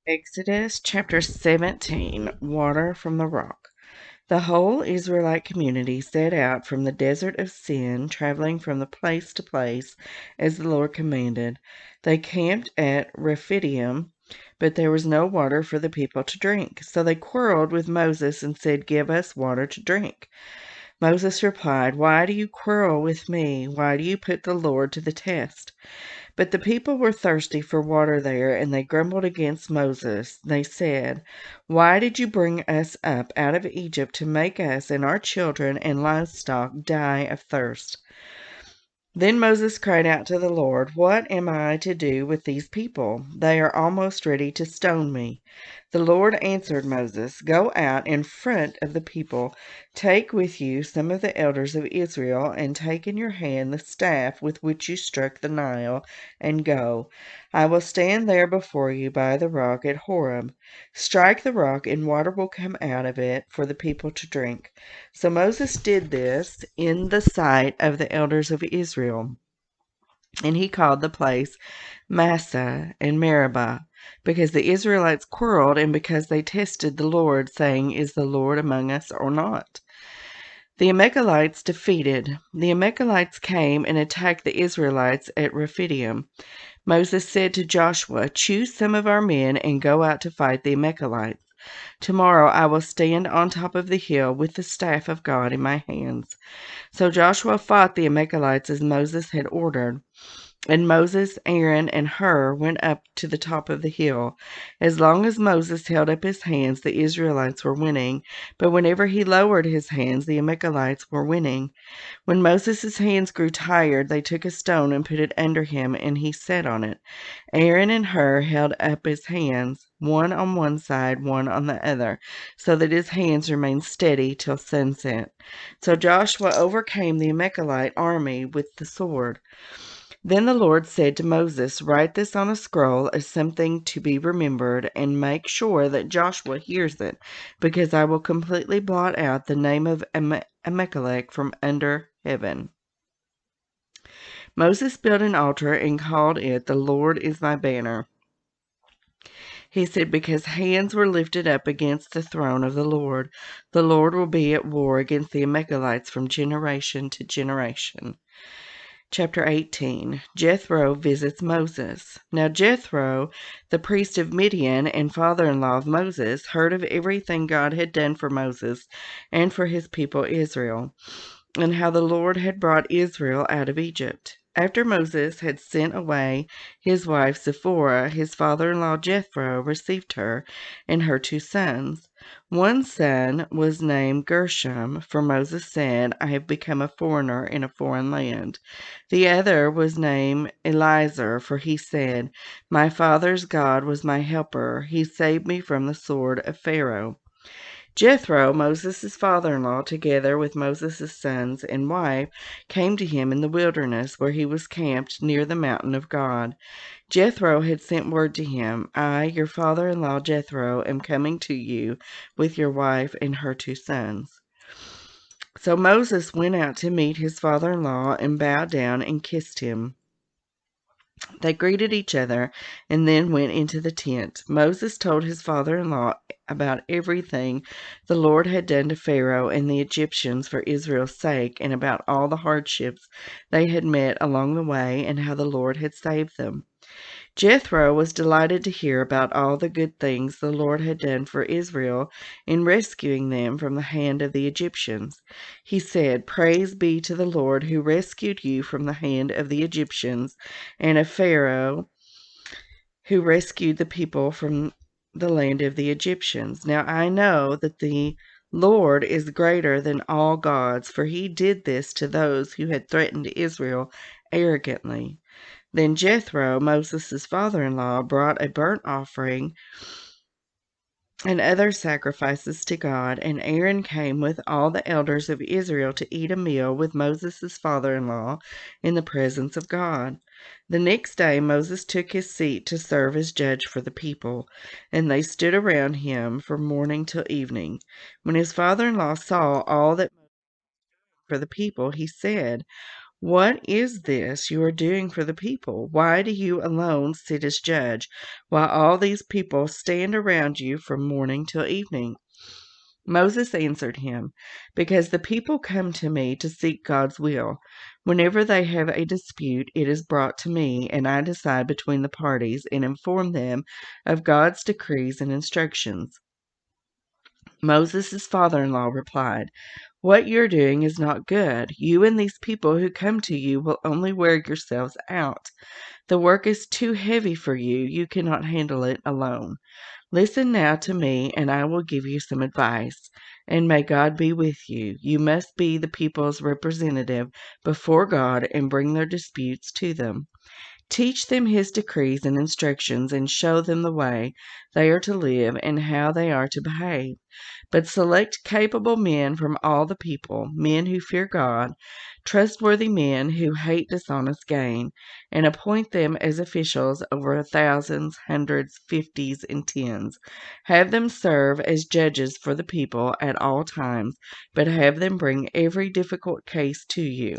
Exodus chapter 17, Water from the Rock. The whole Israelite community set out from the desert of Sin, traveling from the place to place as the Lord commanded. They camped at Rephidim, but there was no water for the people to drink. So they quarreled with Moses and said, "Give us water to drink." Moses replied, "Why do you quarrel with me? Why do you put the Lord to the test?" But the people were thirsty for water there, and they grumbled against Moses. They said, "Why did you bring us up out of Egypt to make us and our children and livestock die of thirst?" Then Moses cried out to the Lord, "What am I to do with these people? They are almost ready to stone me." The Lord answered Moses, "Go out in front of the people, take with you some of the elders of Israel, and take in your hand the staff with which you struck the Nile, and go. I will stand there before you by the rock at Horeb. Strike the rock, and water will come out of it for the people to drink." So Moses did this in the sight of the elders of Israel, and he called the place Massah and Meribah, because the Israelites quarreled and because they tested the Lord, saying, "Is the Lord among us or not?" The Amalekites defeated. The Amalekites came and attacked the Israelites at Rephidim. Moses said to Joshua, "Choose some of our men and go out to fight the Amalekites. Tomorrow I will stand on top of the hill with the staff of God in my hands." So Joshua fought the Amalekites as Moses had ordered. And Moses, Aaron, and Hur went up to the top of the hill. As long as Moses held up his hands, the Israelites were winning. But whenever he lowered his hands, the Amalekites were winning. When Moses' hands grew tired, they took a stone and put it under him, and he sat on it. Aaron and Hur held up his hands, one on one side, one on the other, so that his hands remained steady till sunset. So Joshua overcame the Amalekite army with the sword. Then the Lord said to Moses, "Write this on a scroll as something to be remembered, and make sure that Joshua hears it, because I will completely blot out the name of Amalek from under heaven." Moses built an altar and called it, "The Lord is my banner." He said, because hands were lifted up against the throne of the Lord will be at war against the Amalekites from generation to generation. Chapter 18. Jethro visits Moses. Now Jethro, the priest of Midian and father-in-law of Moses, heard of everything God had done for Moses and for his people Israel, and how the Lord had brought Israel out of Egypt. After Moses had sent away his wife Zipporah, his father-in-law Jethro received her and her 2 sons. One son was named Gershom, for Moses said, "I have become a foreigner in a foreign land." The other was named Eliezer, for he said, "My father's God was my helper. He saved me from the sword of Pharaoh." Jethro, Moses' father-in-law, together with Moses' sons and wife, came to him in the wilderness, where he was camped near the mountain of God. Jethro had sent word to him, "I, your father-in-law Jethro, am coming to you with your wife and her 2 sons." So Moses went out to meet his father-in-law and bowed down and kissed him. They greeted each other and then went into the tent. Moses told his father-in-law about everything the Lord had done to Pharaoh and the Egyptians for Israel's sake, and about all the hardships they had met along the way, and how the Lord had saved them. Jethro was delighted to hear about all the good things the Lord had done for Israel in rescuing them from the hand of the Egyptians. He said, "Praise be to the Lord who rescued you from the hand of the Egyptians and of Pharaoh, who rescued the people from the land of the Egyptians. Now I know that the Lord is greater than all gods, for he did this to those who had threatened Israel arrogantly." Then Jethro, Moses' father-in-law, brought a burnt offering and other sacrifices to God, and Aaron came with all the elders of Israel to eat a meal with Moses' father-in-law in the presence of God. The next day Moses took his seat to serve as judge for the people, and they stood around him from morning till evening. When his father-in-law saw all that for the people, he said, What is this you are doing for the people? Why do you alone sit as judge, while all these people stand around you from morning till evening?" Moses answered him, "Because the people come to me to seek God's will. Whenever they have a dispute, it is brought to me, and I decide between the parties and inform them of God's decrees and instructions." Moses' father-in-law replied, "What you're doing is not good. You and these people who come to you will only wear yourselves out. The work is too heavy for you. You cannot handle it alone. Listen now to me, and I will give you some advice, and may God be with you. You must be the people's representative before God and bring their disputes to them. Teach them his decrees and instructions, and show them the way they are to live and how they are to behave. But select capable men from all the people, men who fear God, trustworthy men who hate dishonest gain, and appoint them as officials over thousands, hundreds, fifties, and tens. Have them serve as judges for the people at all times, but have them bring every difficult case to you.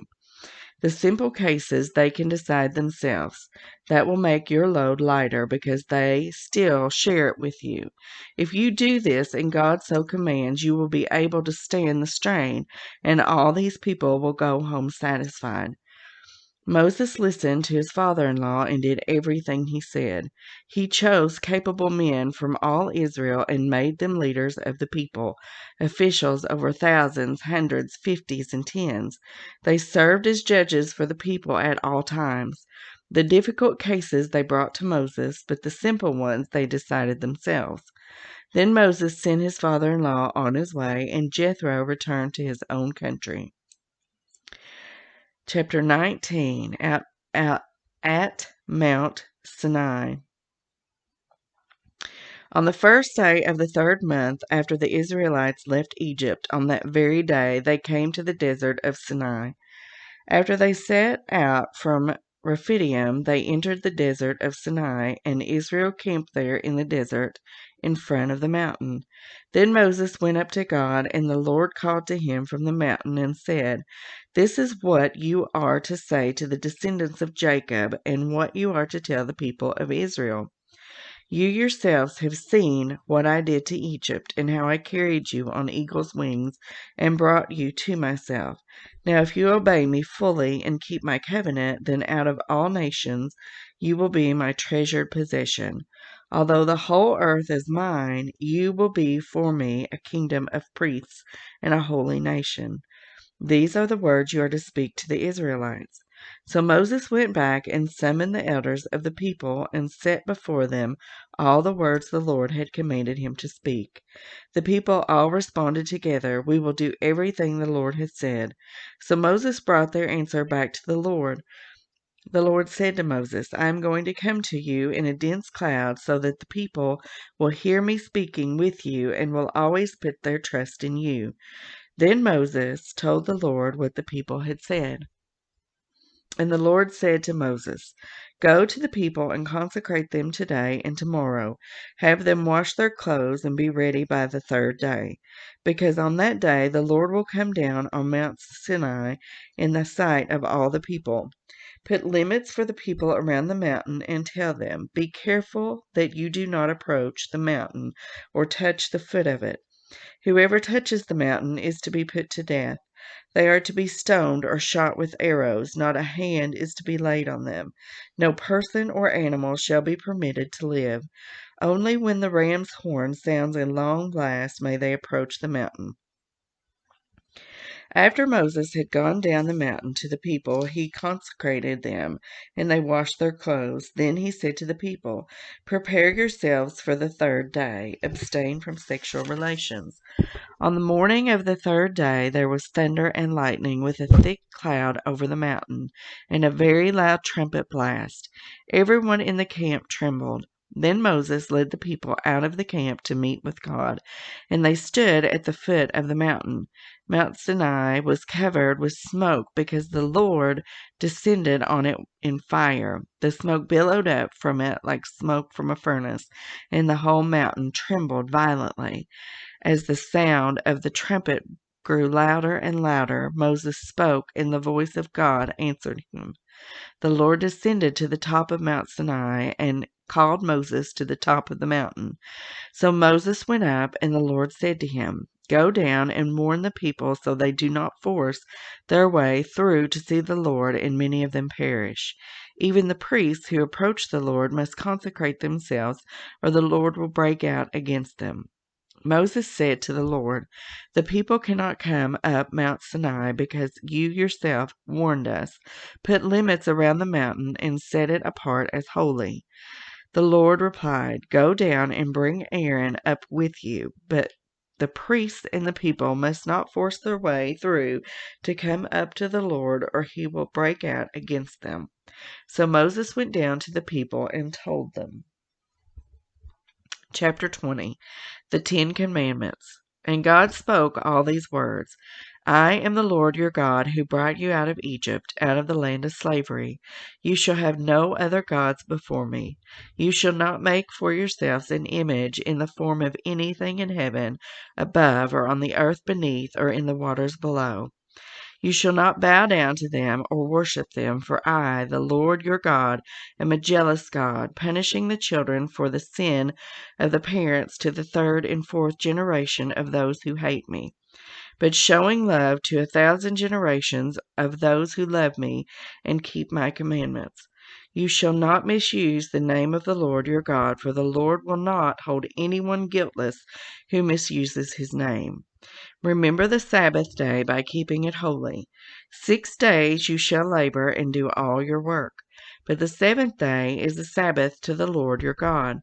The simple cases they can decide themselves. That will make your load lighter because they still share it with you. If you do this and God so commands, you will be able to stand the strain, and all these people will go home satisfied." Moses listened to his father-in-law and did everything he said. He chose capable men from all Israel and made them leaders of the people, officials over thousands, hundreds, fifties, and tens. They served as judges for the people at all times. The difficult cases they brought to Moses, but the simple ones they decided themselves. Then Moses sent his father-in-law on his way, and Jethro returned to his own country. Chapter 19, at Mount Sinai. On the first day of the 3rd month after the Israelites left Egypt, on that very day they came to the desert of Sinai. After they set out from Rephidim, they entered the desert of Sinai, and Israel camped there in the desert in front of the mountain. Then Moses went up to God, and the Lord called to him from the mountain and said, "This is what you are to say to the descendants of Jacob, and what you are to tell the people of Israel. You yourselves have seen what I did to Egypt, and how I carried you on eagle's wings and brought you to myself. Now if you obey me fully and keep my covenant, then out of all nations you will be my treasured possession. Although the whole earth is mine, you will be for me a kingdom of priests and a holy nation. These are the words you are to speak to the Israelites." So Moses went back and summoned the elders of the people and set before them all the words the Lord had commanded him to speak. The people all responded together, "We will do everything the Lord has said." So Moses brought their answer back to the Lord. The Lord said to Moses, "I am going to come to you in a dense cloud so that the people will hear me speaking with you and will always put their trust in you." Then Moses told the Lord what the people had said. And the Lord said to Moses, "Go to the people and consecrate them today and tomorrow. Have them wash their clothes and be ready by the 3rd day. Because on that day the Lord will come down on Mount Sinai in the sight of all the people. Put limits for the people around the mountain and tell them, 'Be careful that you do not approach the mountain or touch the foot of it. Whoever touches the mountain is to be put to death. They are to be stoned or shot with arrows. Not a hand is to be laid on them. No person or animal shall be permitted to live. Only when the ram's horn sounds a long blast may they approach the mountain." After Moses had gone down the mountain to the people, he consecrated them, and they washed their clothes. Then he said to the people, "Prepare yourselves for the 3rd day. Abstain from sexual relations." On the morning of the 3rd day there was thunder and lightning with a thick cloud over the mountain, and a very loud trumpet blast. Everyone in the camp trembled. Then Moses led the people out of the camp to meet with God, and they stood at the foot of the mountain. Mount Sinai was covered with smoke because the Lord descended on it in fire. The smoke billowed up from it like smoke from a furnace, and the whole mountain trembled violently as the sound of the trumpet grew louder and louder, Moses spoke, and the voice of God answered him. The Lord descended to the top of Mount Sinai and called Moses to the top of the mountain. So Moses went up, and the Lord said to him, Go down and warn the people so they do not force their way through to see the Lord, and many of them perish. Even the priests who approach the Lord must consecrate themselves, or the Lord will break out against them. Moses said to the Lord, The people cannot come up Mount Sinai because you yourself warned us. Put limits around the mountain and set it apart as holy. The Lord replied, Go down and bring Aaron up with you, but the priests and the people must not force their way through to come up to the Lord, or he will break out against them. So Moses went down to the people and told them. Chapter 20. The 10 Commandments. And God spoke all these words. I am the Lord your God, who brought you out of Egypt, out of the land of slavery. You shall have no other gods before me. You shall not make for yourselves an image in the form of anything in heaven above, or on the earth beneath, or in the waters below. You shall not bow down to them or worship them, for I, the Lord your God, am a jealous God, punishing the children for the sin of the parents to the third and fourth generation of those who hate me, but showing love to 1,000 generations of those who love me and keep my commandments. You shall not misuse the name of the Lord your God, for the Lord will not hold anyone guiltless who misuses his name. Remember the Sabbath day by keeping it holy. 6 days you shall labor and do all your work, but the seventh day is the Sabbath to the Lord your God.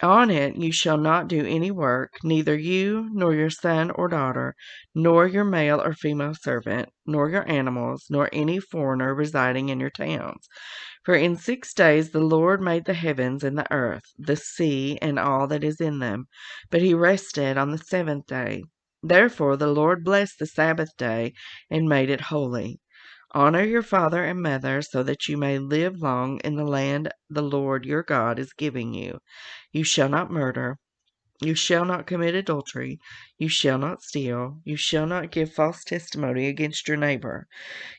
On it you shall not do any work, neither you, nor your son or daughter, nor your male or female servant, nor your animals, nor any foreigner residing in your towns. For in 6 days the Lord made the heavens and the earth, the sea, and all that is in them, but he rested on the seventh day. Therefore the Lord blessed the Sabbath day and made it holy. Honor your father and mother, so that you may live long in the land the Lord your God is giving you. You shall not murder. You shall not commit adultery. You shall not steal. You shall not give false testimony against your neighbor.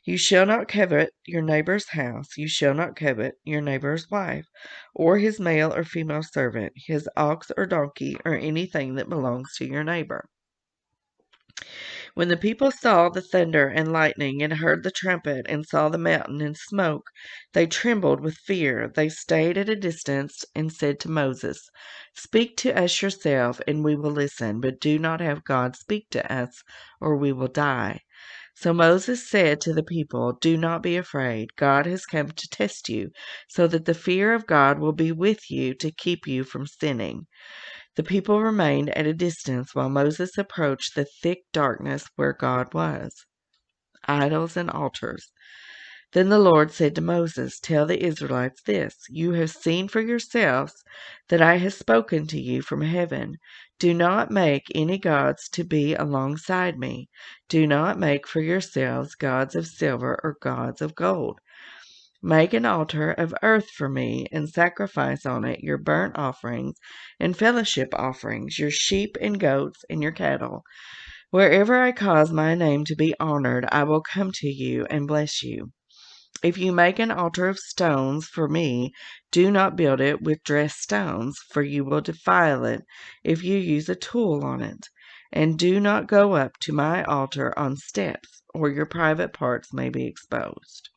You shall not covet your neighbor's house. You shall not covet your neighbor's wife, or his male or female servant, his ox or donkey, or anything that belongs to your neighbor. When the people saw the thunder and lightning, and heard the trumpet, and saw the mountain and smoke, they trembled with fear. They stayed at a distance and said to Moses, Speak to us yourself, and we will listen, but do not have God speak to us, or we will die. So Moses said to the people, Do not be afraid. God has come to test you, so that the fear of God will be with you to keep you from sinning. The people remained at a distance while Moses approached the thick darkness where God was. Idols and altars. Then the Lord said to Moses, Tell the Israelites this, You have seen for yourselves that I have spoken to you from heaven. Do not make any gods to be alongside me. Do not make for yourselves gods of silver or gods of gold. Make an altar of earth for me, and sacrifice on it your burnt offerings and fellowship offerings, your sheep and goats and your cattle. Wherever I cause my name to be honored, I will come to you and bless you. If you make an altar of stones for me, do not build it with dressed stones, for you will defile it if you use a tool on it. And do not go up to my altar on steps, or your private parts may be exposed.